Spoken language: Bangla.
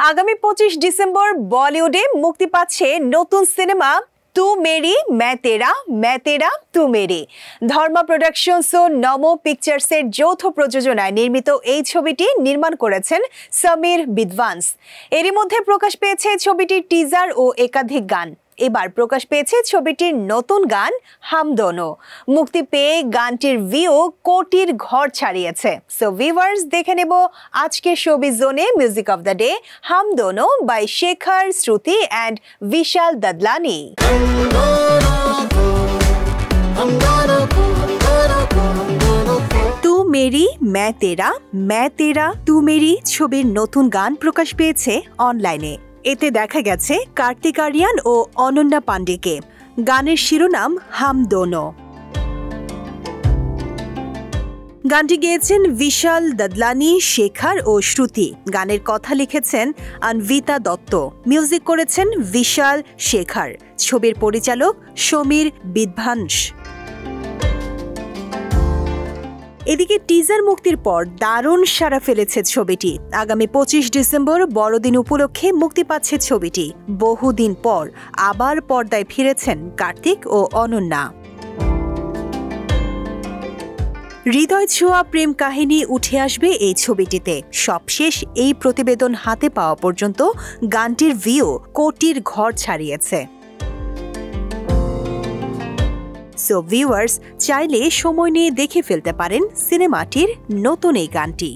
আগামী 25 ডিসেম্বর বলিউডে মুক্তি পাচ্ছে নতুন সিনেমা তু মেরি मैं तेरा तू मेरी। ধর্মা প্রোডাকশনস ও নমো পিকচার্সের যৌথ প্রযোজনায় নির্মিত এই ছবিটি নির্মাণ করেছেন সমীর বিদ্বান্স। এরই মধ্যে প্রকাশ পেয়েছে ছবিটির টিজার ও একাধিক গান। এবার প্রকাশ পেয়েছে ছবিটির নতুন গান হাম দোনো। মুক্তি পেয়ে গানটির ভিউ কোটির ঘর ছাড়িয়েছে। সো ভিউয়ার্স, দেখে নেব আজকের শোবিজ জোনে মিউজিক অফ দ্য ডে হাম দোনো বাই শেখর, শ্রুতি অ্যান্ড বিশাল দাদলানি। তু মেরি मैं तेरा तू मेरी ছবির নতুন গান প্রকাশ পেয়েছে অনলাইনে। এতে দেখা গেছে কার্তিক আরিয়ান ও অনন্যা পান্ডেকে। গানের শিরোনাম হাম দোনো। গানটি গেয়েছেন বিশাল দাদলানি, শেখর ও শ্রুতি। গানের কথা লিখেছেন অন্বিতা দত্ত, মিউজিক করেছেন বিশাল, শেখর। ছবির পরিচালক সমীর বিদ্বান্স। এদিকে টিজার মুক্তির পর দারুণ সাড়া ফেলেছে ছবিটি। আগামী 25 ডিসেম্বর বড়দিন উপলক্ষে মুক্তি পাচ্ছে ছবিটি। বহুদিন পর আবার পর্দায় ফিরেছেন কার্তিক ও অনন্যা। হৃদয় ছোঁয়া প্রেম কাহিনী উঠে আসবে এই ছবিটিতে। সবশেষ এই প্রতিবেদন হাতে পাওয়া পর্যন্ত গানটির ভিউ কোটির ঘর ছাড়িয়েছে। সো ভিউয়ার্স, চাইলে সময় নিয়ে দেখে ফেলতে পারেন সিনেমাটির নতুন এই গানটি।